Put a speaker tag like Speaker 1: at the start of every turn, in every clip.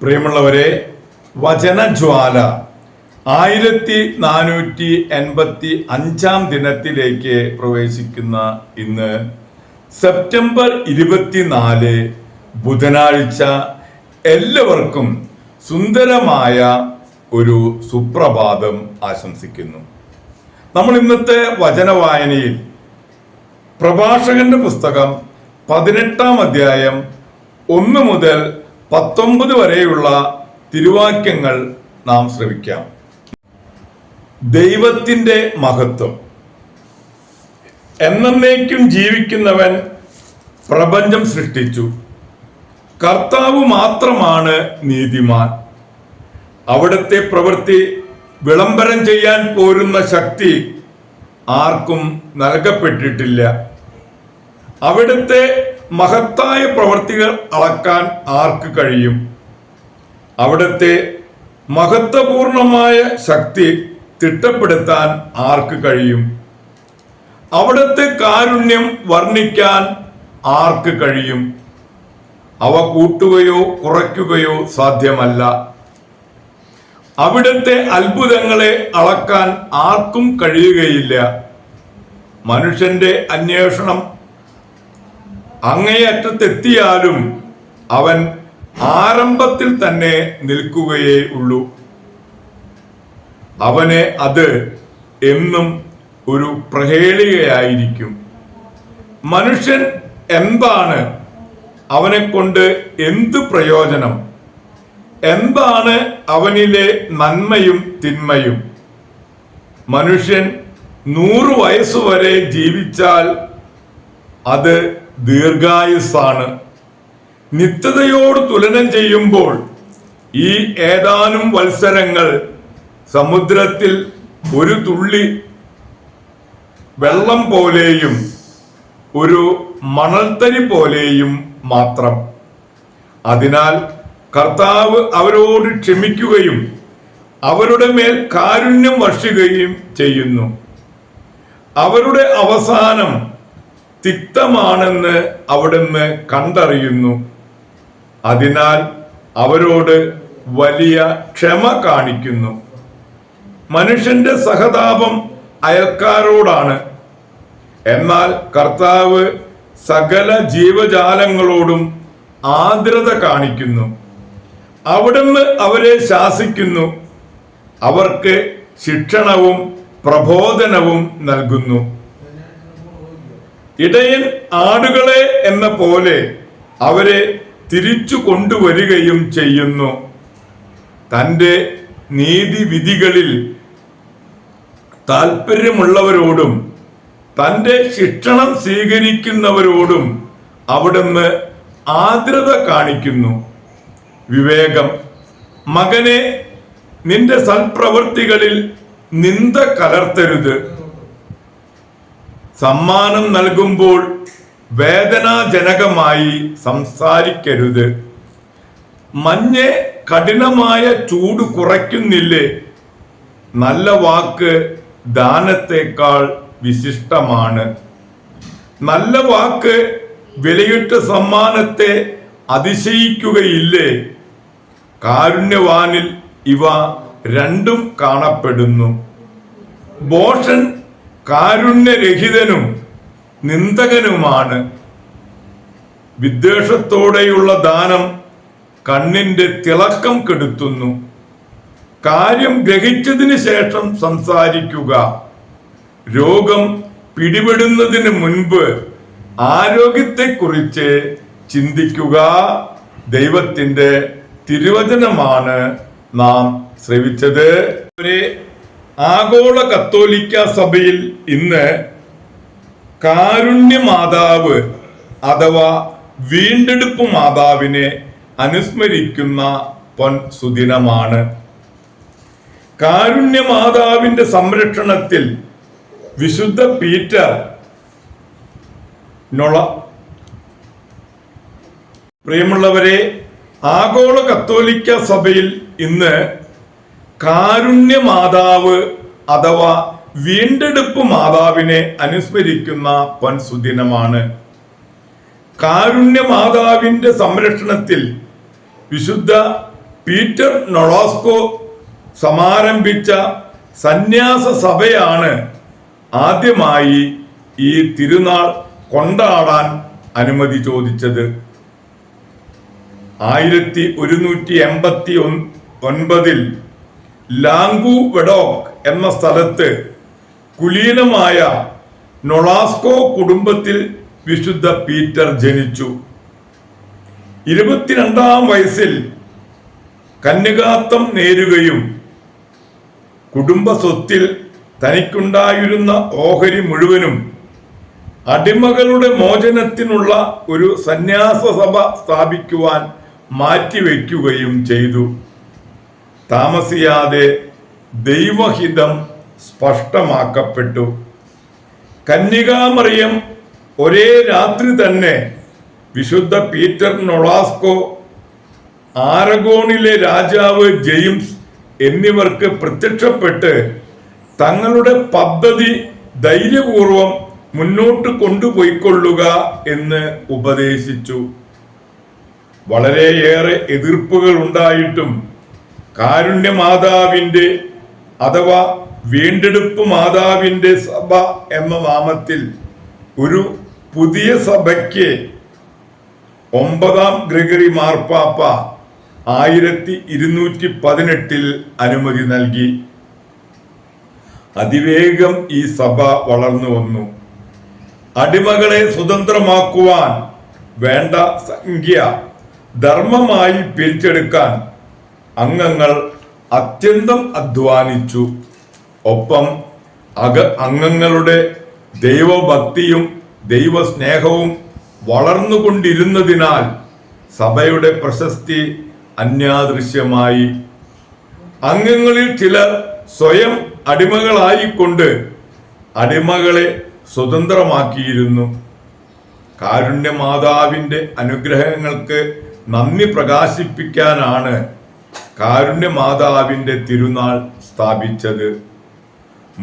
Speaker 1: പ്രിയമുള്ളവരെ, വചനജ്വാല 1485 ദിനത്തിലേക്ക് പ്രവേശിക്കുന്ന ഇന്ന് സെപ്റ്റംബർ 24 ബുധനാഴ്ച എല്ലാവർക്കും സുന്ദരമായ ഒരു സുപ്രഭാതം ആശംസിക്കുന്നു. നമ്മൾ ഇന്നത്തെ വചനവായനയിൽ പ്രഭാഷകന്റെ പുസ്തകം 18-ാം അധ്യായം 1 മുതൽ 19 വരെയുള്ള തിരുവാക്യങ്ങൾ നാം ശ്രവിക്കാം. ദൈവത്തിന്റെ മഹത്വം. എന്നേക്കും ജീവിക്കുന്നവൻ പ്രപഞ്ചം സൃഷ്ടിച്ചു. കർത്താവ് മാത്രമാണ് നീതിമാൻ. അവിടുത്തെ പ്രവൃത്തി വിളംബരം ചെയ്യാൻ പോരുന്ന ശക്തി ആർക്കും നൽകപ്പെട്ടിട്ടില്ല. അവിടുത്തെ മഹത്തായ പ്രവൃത്തികൾ അളക്കാൻ ആർക്ക് കഴിയും? അവിടുത്തെ മഹത്വപൂർണമായ ശക്തി തിട്ടപ്പെടുത്താൻ ആർക്ക് കഴിയും? അവിടുത്തെ കാരുണ്യം വർണ്ണിക്കാൻ ആർക്ക് കഴിയും? അവ കൂട്ടുകയോ കുറയ്ക്കുകയോ സാധ്യമല്ല. അവിടുത്തെ അത്ഭുതങ്ങളെ അളക്കാൻ ആർക്കും കഴിയുകയില്ല. മനുഷ്യന്റെ അന്വേഷണം അങ്ങേയറ്റത്തെത്തിയാലും അവൻ ആരംഭത്തിൽ തന്നെ നിൽക്കുകയേ ഉള്ളൂ. അവന് അത് എന്നും ഒരു പ്രഹേളികയായിരിക്കും. മനുഷ്യൻ എന്താണ്? അവനെ കൊണ്ട് എന്ത് പ്രയോജനം? എന്താണ് അവനിലെ നന്മയും തിന്മയും? മനുഷ്യൻ 100 വയസ്സുവരെ ജീവിച്ചാൽ അത് ദീർഘായുസ്സാണ്. നിത്യതയോട് തുലനം ചെയ്യുമ്പോൾ ഈ ഏതാനും വത്സരങ്ങൾ സമുദ്രത്തിൽ ഒരു തുള്ളി വെള്ളം പോലെയും ഒരു മണൽത്തരി പോലെയും മാത്രം. അതിനാൽ കർത്താവ് അവരോട് ക്ഷമിക്കുകയും അവരുടെ മേൽ കാരുണ്യം വർഷിക്കുകയും ചെയ്യുന്നു. അവരുടെ അവസാനം തിക്തമാണെന്ന് അവിടുന്ന് കണ്ടറിയുന്നു. അതിനാൽ അവരോട് വലിയ ക്ഷമ കാണിക്കുന്നു. മനുഷ്യന്റെ സഹതാപം അയൽക്കാരോടാണ്. എന്നാൽ കർത്താവ് സകല ജീവജാലങ്ങളോടും ആർദ്രത കാണിക്കുന്നു. അവിടുന്ന് അവരെ ശാസിക്കുന്നു. അവർക്ക് ശിക്ഷണവും പ്രബോധനവും നൽകുന്നു. ഇടയൻ ആടുകളെ എന്ന പോലെ അവരെ തിരിച്ചു കൊണ്ടുവരികയും ചെയ്യുന്നു. തൻ്റെ നീതിവിധികളിൽ താല്പര്യമുള്ളവരോടും തൻ്റെ ശിക്ഷണം സ്വീകരിക്കുന്നവരോടും അവിടുന്ന് ആർദ്രത കാണിക്കുന്നു. വിവേകം. മകനെ, നിന്റെ സൽപ്രവൃത്തികളിൽ നിന്ദ കലർത്തരുത്. സമ്മാനം നൽകുമ്പോൾ വേദനാജനകമായി സംസാരിക്കരുത്. മഞ്ഞ് കഠിനമായ ചൂട് കുറയ്ക്കുന്നില്ലേ? നല്ല വാക്ക് ദാനത്തേക്കാൾ വിശിഷ്ടമാണ്. നല്ല വാക്ക് വിലയിട്ട സമ്മാനത്തെ അതിശയിക്കുകയില്ലേ? കാരുണ്യവാനിൽ ഇവ രണ്ടും കാണപ്പെടുന്നു. ഭോഷൻ കാരുണ്യരഹിതനും നിന്ദകനുമാണ്. വിദ്വേഷത്തോടെയുള്ള ദാനം കണ്ണിന്റെ തിളക്കം കെടുത്തുന്നു. കാര്യം ഗ്രഹിച്ചതിന് ശേഷം സംസാരിക്കുക. രോഗം പിടിപെടുന്നതിന് മുൻപ് ആരോഗ്യത്തെക്കുറിച്ച് ചിന്തിക്കുക. ദൈവത്തിന്റെ തിരുവചനമാണ് നാം ശ്രവിച്ചത്. ആഗോള കത്തോലിക്ക സഭയിൽ ഇന്ന് കാരുണ്യമാതാവ് അഥവാ വീണ്ടെടുപ്പ് മാതാവിനെ അനുസ്മരിക്കുന്ന സുദിനമാണ്. കാരുണ്യമാതാവിന്റെ സംരക്ഷണത്തിൽ വിശുദ്ധ പീറ്റർ പ്രിയമുള്ളവരെ, ആഗോള കത്തോലിക്ക സഭയിൽ ഇന്ന് കാരുണ്യമാതാവ് അഥവാ വീണ്ടെടുപ്പ് മാതാവിനെ അനുസ്മരിക്കുന്ന സുദിനമാണ്. കാരുണ്യമാതാവിന്റെ സംരക്ഷണത്തിൽ വിശുദ്ധ പീറ്റർ നൊളാസ്കോ സമാരംഭിച്ച സന്യാസ സഭയാണ് ആദ്യമായി ഈ തിരുനാൾ കൊണ്ടാടാൻ അനുമതി ചോദിച്ചത്. 1189 ലാംഗു വെഡോക്ക് എന്ന സ്ഥലത്ത് കുലീനമായ നൊളാസ്കോ കുടുംബത്തിൽ വിശുദ്ധ പീറ്റർ ജനിച്ചു. 22-ാം വയസ്സിൽ കന്യകാത്വം നേരുകയും കുടുംബ സ്വത്തിൽ തനിക്കുണ്ടായിരുന്ന ഓഹരി മുഴുവനും അടിമകളുടെ മോചനത്തിനുള്ള ഒരു സന്യാസ സഭ സ്ഥാപിക്കുവാൻ മാറ്റിവെക്കുകയും ചെയ്തു. താമസിയാതെ ദൈവഹിതം സ്പഷ്ടമാക്കപ്പെട്ടു. കന്യകാമറിയം ഒരേ രാത്രി തന്നെ വിശുദ്ധ പീറ്റർ നൊളാസ്കോ, ആരഗോണിലെ രാജാവ് ജെയിംസ് എന്നിവർക്ക് പ്രത്യക്ഷപ്പെട്ട് തങ്ങളുടെ പദ്ധതി ധൈര്യപൂർവം മുന്നോട്ട് കൊണ്ടുപോയിക്കൊള്ളുക എന്ന് ഉപദേശിച്ചു. വളരെയേറെ എതിർപ്പുകൾ ഉണ്ടായിട്ടും കാരുണ്യമാതാവിൻ്റെ അഥവാ വീണ്ടെടുപ്പ് മാതാവിൻ്റെ സഭ എന്ന നാമത്തിൽ ഒരു പുതിയ സഭയ്ക്ക് 9-ാം ഗ്രിഗറി മാർപ്പാപ്പ 1218 അനുമതി നൽകി. അതിവേഗം ഈ സഭ വളർന്നു വന്നു. അടിമകളെ സ്വതന്ത്രമാക്കുവാൻ വേണ്ട സംഖ്യ ധർമ്മമായി പിരിച്ചെടുക്കാൻ അംഗങ്ങൾ അത്യന്തം അധ്വാനിച്ചു. ഒപ്പം അംഗങ്ങളുടെ ദൈവഭക്തിയും ദൈവസ്നേഹവും വളർന്നുകൊണ്ടിരുന്നതിനാൽ സഭയുടെ പ്രശസ്തി അന്യാദൃശ്യമായി. അംഗങ്ങളിൽ ചിലർ സ്വയം അടിമകളായിക്കൊണ്ട് അടിമകളെ സ്വതന്ത്രമാക്കിയിരുന്നു. കാരുണ്യമാതാവിൻ്റെ അനുഗ്രഹങ്ങൾക്ക് നന്ദി പ്രകാശിപ്പിക്കാനാണ് കാരുണ്യമാതാവിൻ്റെ തിരുനാൾ സ്ഥാപിച്ചത്.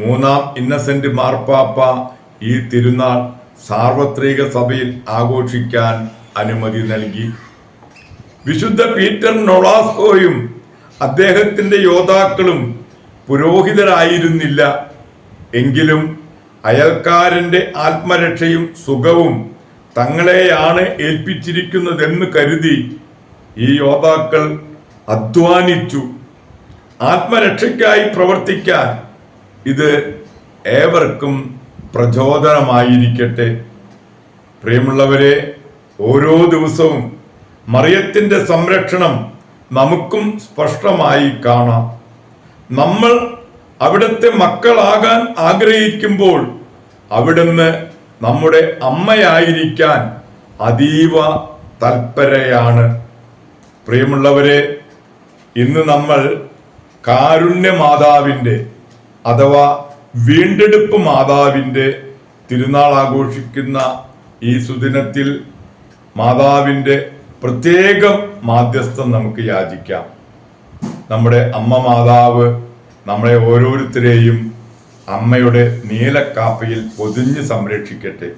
Speaker 1: 3-ാം ഇന്നസെന്റ് മാർപ്പാപ്പ ഈ തിരുനാൾ സാർവത്രിക സഭയിൽ ആഘോഷിക്കാൻ അനുമതി നൽകി. വിശുദ്ധ പീറ്റർ നൊളാസ്കോയും അദ്ദേഹത്തിൻ്റെ യോദ്ധാക്കളും പുരോഹിതരായിരുന്നില്ല. എങ്കിലും അയൽക്കാരൻ്റെ ആത്മരക്ഷയും സുഖവും തങ്ങളെയാണ് ഏൽപ്പിച്ചിരിക്കുന്നതെന്ന് കരുതി ഈ യോദ്ധാക്കൾ അധ്വാനിച്ചു. ആത്മരക്ഷയ്ക്കായി പ്രവർത്തിക്കാൻ ഇത് ഏവർക്കും പ്രചോദനമായിരിക്കട്ടെ. പ്രിയമുള്ളവരെ, ഓരോ ദിവസവും മറിയത്തിൻ്റെ സംരക്ഷണം നമുക്കും സ്പഷ്ടമായി കാണാം. നമ്മൾ അവിടുത്തെ മക്കളാകാൻ ആഗ്രഹിക്കുമ്പോൾ അവിടുന്ന് നമ്മുടെ അമ്മയായിരിക്കാൻ അതീവ തൽപരയാണ്. പ്രിയമുള്ളവരെ, ഇന്ന് നമ്മൾ കാരുണ്യമാതാവിൻ്റെ അഥവാ വീണ്ടെടുപ്പ് മാതാവിൻ്റെ തിരുനാൾ ആഘോഷിക്കുന്ന ഈ സുദിനത്തിൽ മാതാവിൻ്റെ പ്രത്യേകം മാധ്യസ്ഥം നമുക്ക് യാചിക്കാം. നമ്മുടെ അമ്മ മാതാവ് നമ്മളെ ഓരോരുത്തരെയും അമ്മയുടെ നീലക്കാപ്പയിൽ പൊതിഞ്ഞ് സംരക്ഷിക്കട്ടെ.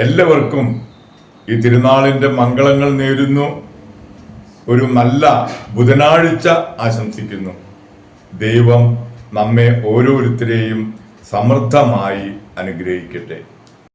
Speaker 1: എല്ലാവർക്കും ഈ തിരുനാളിൻ്റെ മംഗളങ്ങൾ നേരുന്നു. ഒരു നല്ല ബുധനാഴ്ച ആശംസിക്കുന്നു. ദൈവം നമ്മെ ഓരോരുത്തരെയും സമൃദ്ധമായി അനുഗ്രഹിക്കട്ടെ.